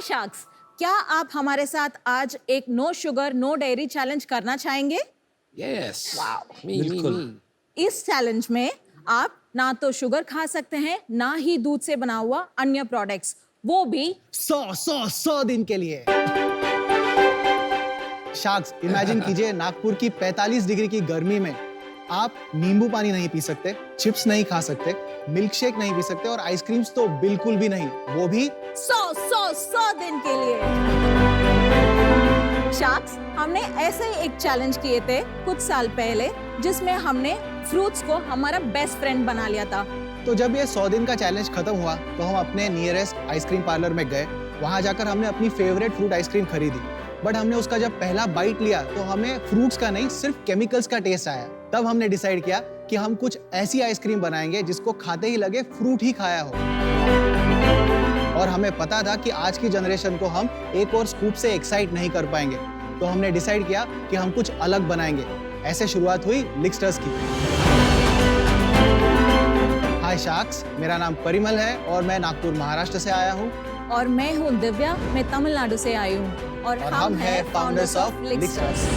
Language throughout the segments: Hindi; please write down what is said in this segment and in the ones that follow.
शार्क्स, क्या आप हमारे साथ आज एक no sugar no dairy challenge करना चाहेंगे? Yes. Wow. Me. इस चैलेंज में आप ना तो शुगर खा सकते हैं, ना ही दूध से बना हुआ अन्य प्रोडक्ट्स, वो भी 100 दिन के लिए। शार्क्स, इमेजिन कीजिए नागपुर की 45 डिग्री की गर्मी में आप नींबू पानी नहीं पी सकते, चिप्स नहीं खा सकते, मिल्क शेक नहीं पी सकते और आइसक्रीम्स तो बिल्कुल भी नहीं, वो भी 100 दिन के लिए। शार्क्स, हमने ऐसे ही एक चैलेंज किए थे कुछ साल पहले, जिसमें हमने फ्रूट्स को हमारा बेस्ट फ्रेंड बना लिया था। तो जब ये 100 दिन का चैलेंज खत्म हुआ तो हम अपने नियरेस्ट आइसक्रीम पार्लर में गए। वहां जाकर हमने अपनी फेवरेट फ्रूट आइसक्रीम खरीदी, बट हमने उसका जब पहला बाइट लिया तो हमें फ्रूट्स का नहीं, सिर्फ केमिकल्स का टेस्ट आया। तब हमने डिसाइड किया कि हम कुछ ऐसी आइसक्रीम बनाएंगे जिसको खाते ही लगे फ्रूट ही खाया हो। और हमें पता था कि आज की जनरेशन को हम एक और स्कूप से एक्साइट नहीं कर पाएंगे, तो हमने डिसाइड किया कि हम कुछ अलग बनाएंगे। ऐसे शुरुआत हुई लिक्स्टर्स की। हाय शार्क्स, मेरा नाम परिमल है और मैं नागपुर महाराष्ट्र से आया हूँ। और मैं हूँ दिव्या, मैं तमिलनाडु से आई हूँ और हम हैं फाउंडर्स ऑफ लिक्स्टर्स।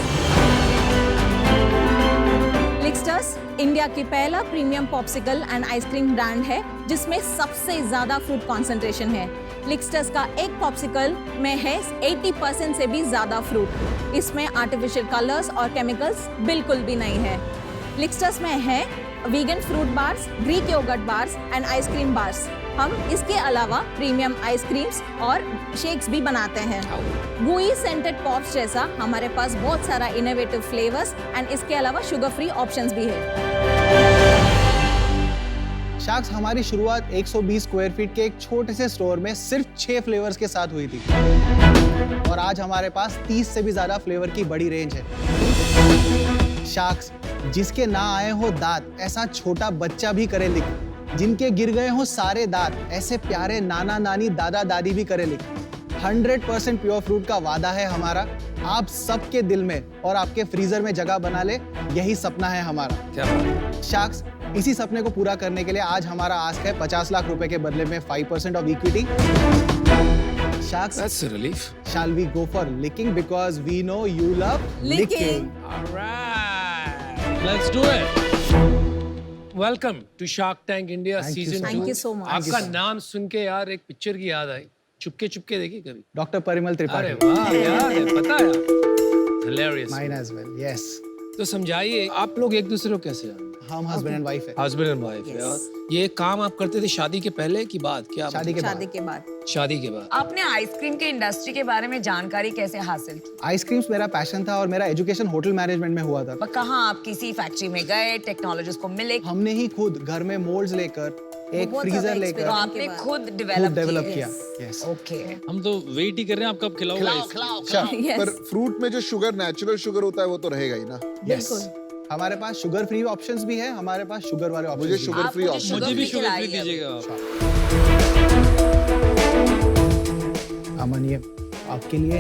लिक्स्टर्स इंडिया की पहला premium popsicle and ice cream brand है जिसमें सबसे ज्यादा फ्रूट कॉन्सेंट्रेशन है। लिक्स्टर्स का एक पॉप्सिकल में है 80% से भी ज्यादा फ्रूट। इसमें आर्टिफिशियल कलर्स और केमिकल्स बिल्कुल भी नहीं है। लिक्स्टर्स में है vegan fruit bars, Greek yogurt bars and ice cream bars. हम इसके अलावा प्रीमियम आइसक्रीम्स और शेक्स भी बनाते हैं। गुई सेंटेड पॉप्स जैसा हमारे पास बहुत सारा इनोवेटिव फ्लेवर्स एंड इसके अलावा शुगर फ्री ऑप्शंस भी है। शार्क्स, हमारी शुरुआत 120 स्क्वायर फीट के एक छोटे से स्टोर में सिर्फ 6 फ्लेवर्स के साथ हुई थी और आज हमारे पास 30 से भी ज्यादा फ्लेवर की बड़ी रेंज है। शार्क्स, जिसके ना आए हो दांत ऐसा छोटा बच्चा भी करे लिख, जिनके गिर गए हो सारे दांत ऐसे प्यारे नाना नानी दादा दादी भी करे लिख। 100% प्योर फ्रूट का वादा है हमारा, आप सबके दिल में और आपके फ्रीजर में जगह बना ले, यही सपना है हमारा। क्या बात? शार्क्स, इसी सपने को पूरा करने के लिए आज हमारा आस्क है 50 लाख रुपए के बदले में 5% of equity. Sharks, That's a relief. shall we go for licking because we know you love licking. All right. Let's do it. Welcome to Shark Tank India Thank you Season 2. Thank you so much. आपका नाम सुन के यार एक पिक्चर की याद आई। चुपके चुपके देखी कभी? डॉक्टर परिमल अरे त्रिपाठी। वाह यार, पता है। Hilarious. Mine as well. Yes. तो समझाइए, आप लोग एक दूसरे को कैसे जानते? हम हस्बैंड एंड वाइफ है। हस्बैंड एंड वाइफ यार। ये काम आप करते थे शादी के पहले की बाद? क्या शादी के शादी बाद। के बाद। शादी के बाद। आपने आइसक्रीम के इंडस्ट्री के बारे में जानकारी कैसे हासिल की? आइसक्रीम्स मेरा पैशन था और मेरा एजुकेशन होटल मैनेजमेंट में हुआ था। पर कहाँ आप किसी फैक्ट्री में गए, टेक्नोलॉजिस्ट को मिले? हमने ही खुद घर में मोल्ड्स लेकर, एक बहुत फ्रीजर ज्यादा लेकर तो आपने के खुद खुद डेवलप डेवलप किया। Yes. ओके। हम तो वेट ही कर रहे हैं, आप कब खिलाओगे? अच्छा, Yes. पर फ्रूट में जो शुगर नेचुरल शुगर होता है वो तो रहेगा ही ना। yes. हमारे पास शुगर फ्री ऑप्शंस भी है, हमारे पास शुगर वाले मुझे ऑप्शंस शुगर फ्री ऑप्शन। मुझे भी शुगर फ्री खिलाइए। दीजिएगा आप। अमन, ये आपके लिए।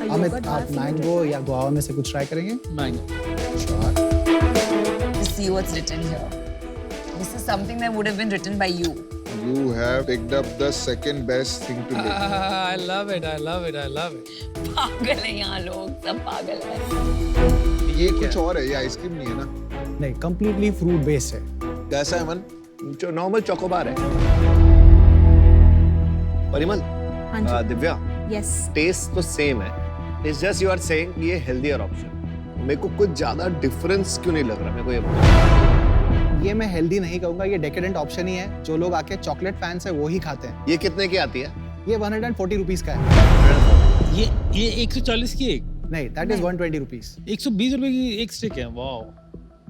अमित, आप मैंगो या गुआवा में से कुछ ट्राई करेंगे? See what's written here. This is something that would have been written by you. You have picked up the second best thing to live. I love it. I love it. I love it. पागल है यहाँ लोग, सब पागल है। ये कुछ और है, ये आइसक्रीम नहीं है ना। नहीं, कंप्लीटली फ्रूट बेस्ड है। कैसा है मन? जो नॉर्मल चोकोबार है। परिमल, हाँ जी। दिव्या, यस। टेस्ट तो सेम है, it's just you are saying ये हेल्दियर ऑप्शन। मेरे को कुछ ज्यादा डिफरेंस क्यों नहीं लग रहा? मेरे को ये बताओ। ये मैं हेल्दी नहीं कहूंगा, ये डेकेडेंट ऑप्शन ही है। जो लोग आके चॉकलेट फैंस है वो ही खाते हैं। ये कितने की आती है? ये 140 रुपीज का है। ये 140 की एक, नहीं, दैट इज 120 रुपीज। 120 रुपए की एक स्टिक है। वाओ,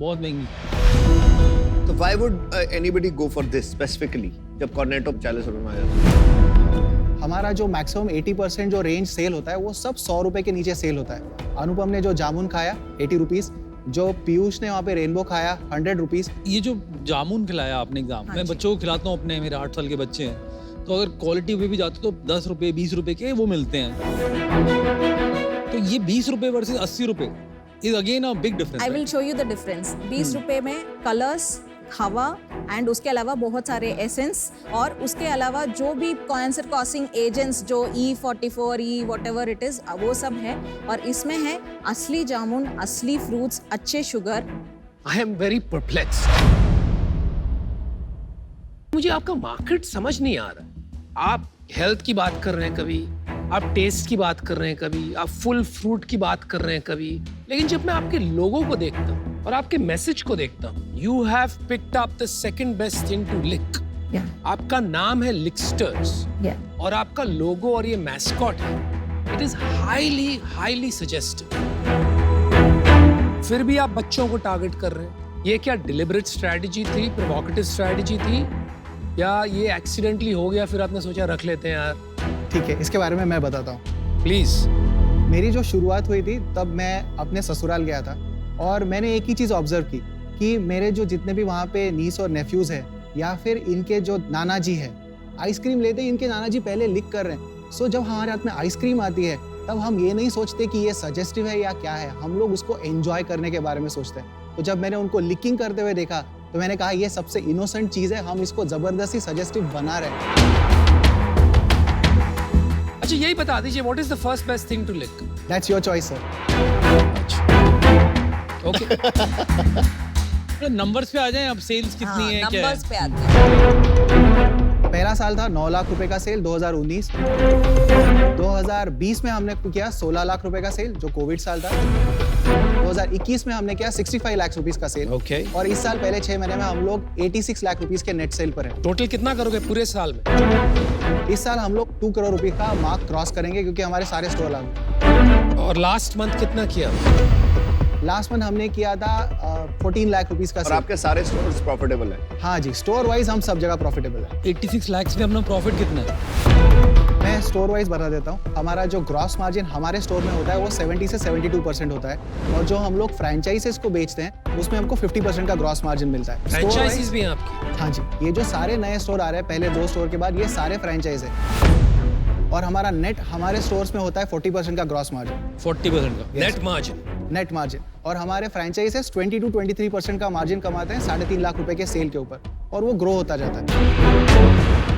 बहुत महंगी। तो why would anybody go for this specifically जब कॉर्नेटो 40 रुपए में आ जाता है? हमारा जो मैक्सिमम 80% जो रेंज सेल होता है वो सब 100 रुपए के नीचे सेल होता है। अनुपम ने जो जामुन खाया 80 रुपीज, जो पीयूष ने वहाँ पे रेनबो खाया 100 रुपीज। ये जो जामुन खिलाया आपने एग्जाम, मैं बच्चों को खिलाता हूँ अपने, मेरे 8 साल के बच्चे हैं, तो अगर क्वालिटी पे भी जाते तो 10 रुपए 20 रुपए के वो मिलते हैं। तो ये 20 रुपए वर्सेस 80 रुपए is again a big difference. I will show you the difference. 20 रुपए में कलर्स, हवा एंड उसके अलावा बहुत सारे एसेंस और उसके अलावा जो भी कैंसर कॉसिंग एजेंट्स जो E44 व्हाटएवर इट इज वो सब है और इसमें है असली जामुन, असली फ्रूट्स, अच्छे sugar. I am very perplexed. मुझे आपका मार्केट समझ नहीं आ रहा। आप हेल्थ की बात कर रहे हैं कभी, आप टेस्ट की बात कर रहे हैं कभी, आप फुल फ्रूट की बात कर रहे हैं कभी, लेकिन जब मैं आपके लोगों को देखता हूँ और आपके मैसेज को देखता हूँ, you have picked up the second best thing to lick. आपका नाम है लिकस्टर्स और आपका लोगो और ये मैस्कॉट है, it is highly highly suggestive. फिर भी आप बच्चों को टारगेट कर रहे हैं। ये क्या डिलिबरेट स्ट्रेटजी थी, प्रोवोकेटिव स्ट्रेटजी थी, या ये एक्सीडेंटली हो गया फिर आपने सोचा रख लेते हैं यार? ठीक है, इसके बारे में मैं बताता हूँ। प्लीज। मेरी जो शुरुआत हुई थी तब मैं अपने ससुराल गया था और मैंने एक ही चीज़ ऑब्जर्व की कि मेरे जो जितने भी वहाँ पे नीस और नेफ्यूज़ हैं या फिर इनके जो नाना जी हैं, आइसक्रीम लेते हैं, इनके नाना जी पहले लिक कर रहे हैं। सो जब हमारे हाथ में आइसक्रीम आती है तब हम ये नहीं सोचते कि ये सजेस्टिव है या क्या है, हम लोग उसको एंजॉय करने के बारे में सोचते हैं। तो जब मैंने उनको लिकिंग करते हुए देखा तो मैंने कहा ये सबसे इनोसेंट चीज़ है, हम इसको ज़बरदस्ती सजेस्टिव बना रहे हैं। अच्छा यही बता दीजिए, what is the first best thing to lick? That's your choice sir. Okay. Numbers पे आ जाएं, अब सेल्स कितनी है, क्या है? नंबर्स पे आते हैं। पहला साल था 9 लाख रुपए का सेल 2019। 2020 में हमने किया 16 लाख रुपए का सेल जो कोविड साल था। 2021 में हमने किया 65 लाख रुपीस का सेल। ओके। और इस साल पहले 6 महीने में हम लोग 86 लाख रुपीस के नेट सेल पर हैं। टोटल कितना करोगे पूरे साल में? इस साल हम लोग 2 करोड़ रुपए का मार्क क्रॉस करेंगे क्योंकि हमारे सारे स्टोर लागू। और लास्ट मंथ कितना किया? लास्ट मंथ हमने किया था 14 लाख रुपीस का और सेल। आपके सारे स्टोर्स प्रॉफिटेबल है? हाँ जी, स्टोर वाइज हम सब जगह प्रॉफिटेबल है। 86 लाख में अपना प्रॉफिट कितना है? मैं स्टोर वाइज बता देता हूँ। हमारा जो ग्रॉस मार्जिन हमारे स्टोर में होता है वो 70 से 72% होता है और जो हम लोग फ्रेंचाइजीज को बेचते हैं उसमें हमको 50% का ग्रॉस मार्जिन मिलता है। फ्रेंचाइजीज भी हैं आपकी? हाँ जी, ये जो सारे नए स्टोर आ रहे हैं पहले 2 स्टोर के बाद, ये सारे फ्रेंचाइज है और हमारा नेट हमारे स्टोर्स में होता है 40% का ग्रॉस मार्जिन। 40% का नेट मार्जिन? Net margin. और हमारे फ्रेंचाइजेस 20 to 23% का मार्जिन कमाते हैं 3.5 लाख रुपए के सेल के ऊपर और वो ग्रो होता जाता है।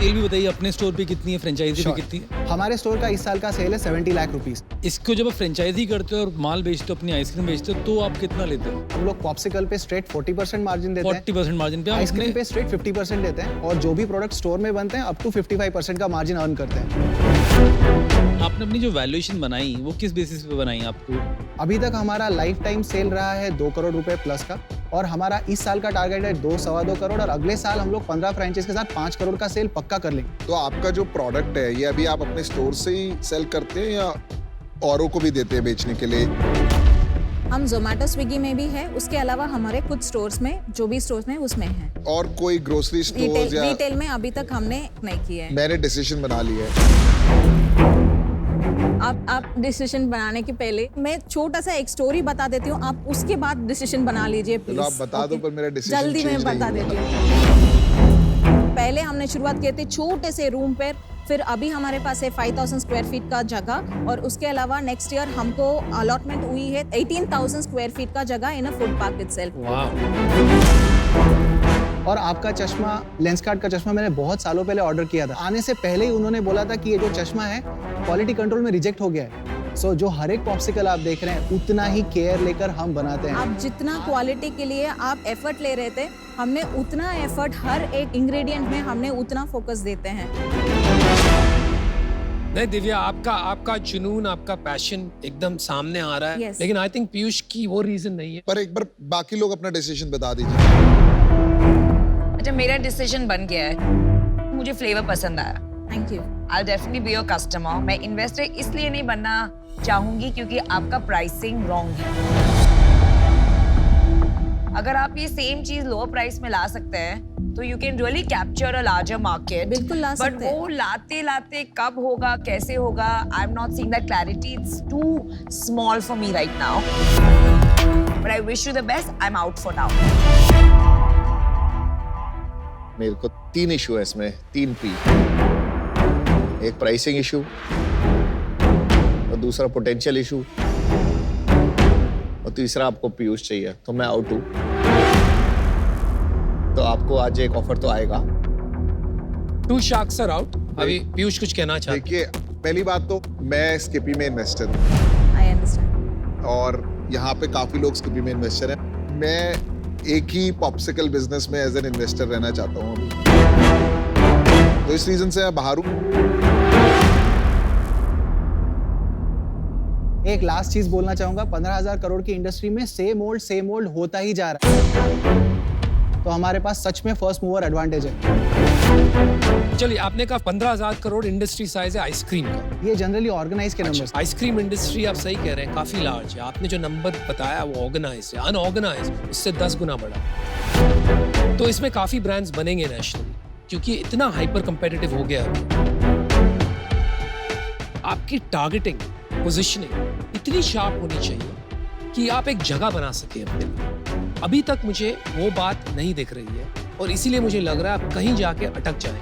सेल भी बताइए, अपने स्टोर पे कितनी है, फ्रेंचाइजी पे कितनी है? हमारे स्टोर का इस साल का सेल है 70 लाख रुपीस। इसको जब आप फ्रेंचाइजी करते हो और माल बेचते हो, अपनी आइसक्रीम बेचते हो, तो आप कितना लेते हो? हम लोग पॉप्सिकल पे स्ट्रेट 40% मार्जिन देते हैं। 40% मार्जिन पे? आइसक्रीम पे स्ट्रेट 50% देते हैं और जो भी प्रोडक्ट स्टोर में बनते हैं अप टू 55% का मार्जिन अर्न करते हैं। आपने अपनी जो वैल्यूएशन बनाई वो किस बेसिस पे बनाई आपको? अभी तक हमारा लाइफ टाइम सेल रहा है 2 करोड़ रुपए प्लस का और हमारा इस साल का टारगेट है 2-2.25 करोड़ और अगले साल हम लोग 15 फ्रेंचाइज के साथ 5 करोड़ का सेल पक्का कर लेंगे। तो आपका जो प्रोडक्ट है ये अभी आप अपने स्टोर से ही सेल करते हैं या औरों को भी देते हैं बेचने के लिए? हम जोमेटो स्विगी में भी है, उसके अलावा हमारे कुछ स्टोर्स में, जो भी स्टोर्स में उसमें है। और कोई ग्रोसरी स्टोर या? रिटेल में अभी तक हमने नहीं किया है। मैंने डिसीजन बना लिया है। आप डिसीजन बनाने के पहले मैं छोटा सा एक स्टोरी बता देती हूँ, आप उसके बाद डिसीजन बना लीजिए प्लीज। तो आप बता दो, पर मेरा डिसीजन जल्दी मैं बता देती हूँ। पहले हमने शुरुआत की थी छोटे से रूम पर, फिर अभी हमारे पास है 5000 स्क्वायर फीट का जगह और उसके अलावा नेक्स्ट ईयर हमको अलॉटमेंट हुई है 18,000 स्क्वायर फीट का जगह इन अ फूड पार्क इटसेल्फ। और आपका चश्मा, लेंसकार्ट का चश्मा मैंने बहुत सालों पहले ऑर्डर किया था। आने से पहले ही उन्होंने बोला था कि ये जो चश्मा है क्वालिटी कंट्रोल में रिजेक्ट हो गया है। सो जो हर एक पॉप्सिकल आप देख रहे हैं उतना ही केयर लेकर हम बनाते हैं। आप जितना क्वालिटी के लिए आप एफर्ट ले रहे थे, हमने उतना एफर्ट हर एक इंग्रेडिएंट में हमने उतना फोकस देते हैं। नहीं दिव्या, आपका जुनून, आपका पैशन एकदम सामने आ रहा है। Yes. लेकिन आई थिंक पीयूष की वो रीजन नहीं है। पर एक बार बाकी लोग अपना डिसीजन बता दीजिए। अच्छा, मेरा डिसीजन बन गया है, मुझे फ्लेवर पसंद आया। Thank you. I'll definitely be your customer. मैं इन्वेस्टर इसलिए नहीं बनना चाहूंगी क्योंकि आपका प्राइसिंग रॉन्ग है। अगर आप ये सेम चीज लोअर प्राइस में ला सकते हैं तो you can really capture a larger market. बिल्कुल ला सकते बट हैं। वो लाते लाते कब होगा, कैसे होगा, I am not seeing that clarity. It's too small for me right now, but I wish you the best. I am out for now. मेरे को 3 इशू है इसमें, 3 P। एक प्राइसिंग इशू और दूसरा पोटेंशियल इशू और तीसरा आपको पीयूष चाहिए, तो मैं आउट हूँ। तो आपको आज एक ऑफर तो आएगा। 2 sharks are out. अभी पीयूष कुछ कहना चाहते हैं। देखिए, पहली बात तो मैं स्किपी में इन्वेस्टर हूँ आई अंडरस्टैंड। और यहाँ पे काफी लोग स्किपी में इन्वेस्टर हैं। मैं एक ही पॉप्सिकल बिजनेस में एज एन इन्वेस्टर रहना चाहता हूँ अभी, तो इस रीजन से मैं बाहर हूँ। एक लास्ट चीज बोलना चाहूंगा, 15,000 करोड़ की इंडस्ट्री में सेम ओल्ड होता ही जा रहा है, तो हमारे पास सच में फर्स्ट मूवर एडवांटेज है। चलिए, आपने कहा 15,000 करोड़ इंडस्ट्री साइज है आइसक्रीम का। ये जनरली ऑर्गेनाइज के नंबर्स। आइसक्रीम इंडस्ट्री आप सही कह रहे हैं, काफी लार्ज है। आपने जो नंबर बताया वो ऑर्गेनाइज है, अनऑर्गेनाइज उससे 10 गुना बड़ा। तो इसमें काफी ब्रांड्स बनेंगे नेशनली, क्योंकि इतना हाइपर कंपेटिटिव हो गया है। आपकी टारगेटिंग, पोजीशनिंग इतनी शार्प होनी चाहिए कि आप एक जगह बना सके अपने लिए। अभी तक मुझे वो बात नहीं दिख रही है, और इसीलिए मुझे लग रहा है आप कहीं जाके अटक जाएं।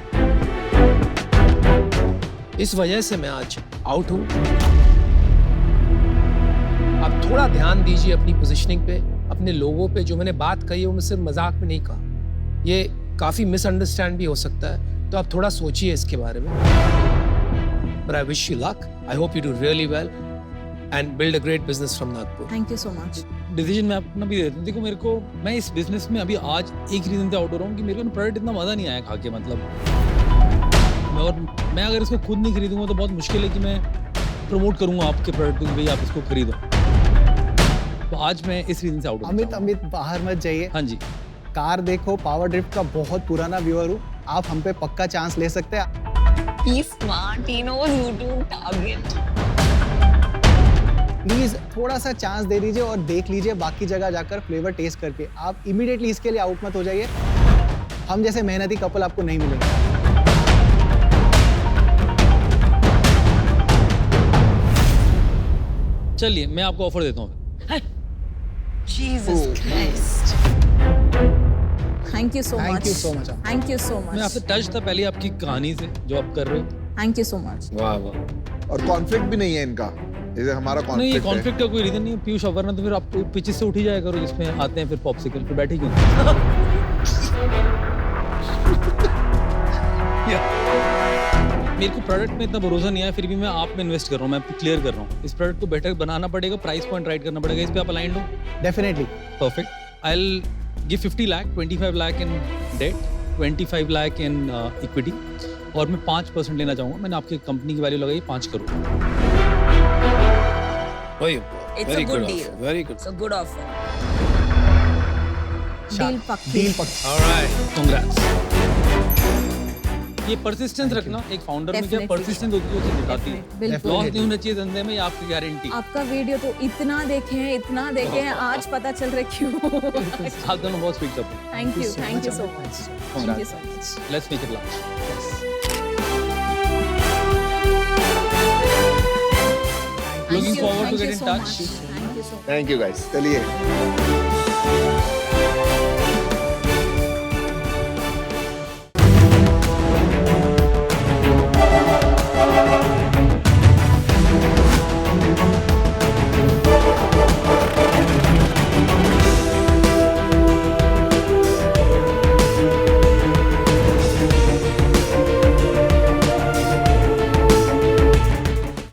इस वजह से मैं आज आउट हूं। आप थोड़ा ध्यान दीजिए अपनी पोजीशनिंग पे, अपने लोगों पे। जो मैंने बात कही है वो मैं सिर्फ मजाक में नहीं कहा, ये काफी मिसअंडरस्टैंड भी हो सकता है, तो आप थोड़ा सोचिए इसके बारे में। But I wish you luck. I hope you do really well and build a great business from Nagpur. Thank you so much. Decision मैं अपना भी देता हूँ। देखो, मेरे को मैं इस बिजनेस में अभी आज एक रीजन से आउट हो रहा हूँ कि मेरे को प्रोडक्ट इतना मजा नहीं आया खा के। मतलब मैं अगर इसको खुद नहीं खरीदूंगा तो बहुत मुश्किल है कि मैं प्रमोट करूंगा आपके प्रोडक्ट को कि भाई आप इसको खरीदो। तो आज मैं इस रीजन से आउट हूँ। अमित बाहर मत जाइए। हाँ जी, कार देखो, पावर ड्रिफ्ट का बहुत पुराना व्यूअर हूँ, आप हम पे पक्का चांस ले सकते हैं। He's smart. He knows who to target. Please थोड़ा सा चांस दे दीजिए और देख लीजिए बाकी जगह जाकर फ्लेवर टेस्ट करके। आप इमीडिएटली इसके लिए आउट मत हो जाइए। हम जैसे मेहनती कपल आपको नहीं मिलेंगे। चलिए मैं आपको ऑफर देता हूँ। Jesus Christ. Thank you so much. Thank you so much. Thank you so मैं आपसे मच। टच था पहले आपकी कहानी से जो आप कर रहे हो। Thank you so much. वाह वाह। और कॉन्फ्लिक्ट भी नहीं है इनका, जैसे हमारा नहीं, ये कॉन्फ्लिक्ट कॉन्फ्लिक्ट का कोई रीजन नहीं है। पीयूष अवरना तो फिर आप पिचेस से उठी जाया करो जिसमें आते हैं फिर पॉप्सिकल पे बैठे क्यों? मेरे को प्रोडक्ट में इतना भरोसा नहीं है, फिर भी मैं आप में इन्वेस्ट कर रहा हूँ। मैं क्लियर कर रहा हूँ, इस प्रोडक्ट को बेटर बनाना पड़ेगा, प्राइस पॉइंट राइट करना पड़ेगा। इस पे आप अलाइंड हो? Definitely. Perfect. I will give 50 lakh, 25 lakh in debt, 25 lakh in equity, और मैं 5% लेना चाहूंगा। मैंने आपकी कंपनी की वैल्यू लगाई 5 crore. It's a good deal. Very good. It's a good offer. Deal पक्की। डील पक्का। All right. कांग्रेट्स। ये परसिस्टेंस रखना, एक फाउंडर में क्या Definitely. परसिस्टेंस होती है, उसे दिखाती है। बिल्कुल। लॉस नहीं होना चाहिए धंधे में, ये आपकी गारंटी। आपका वीडियो तो इतना देखे हैं, आज पता चल रहा है क्यों। आप दोनों बहुत sweet couple. Thank you so much. Thank you so much. Let's make it last. Looking forward to get in touch. Thank you so much. Thank you guys. चलिए।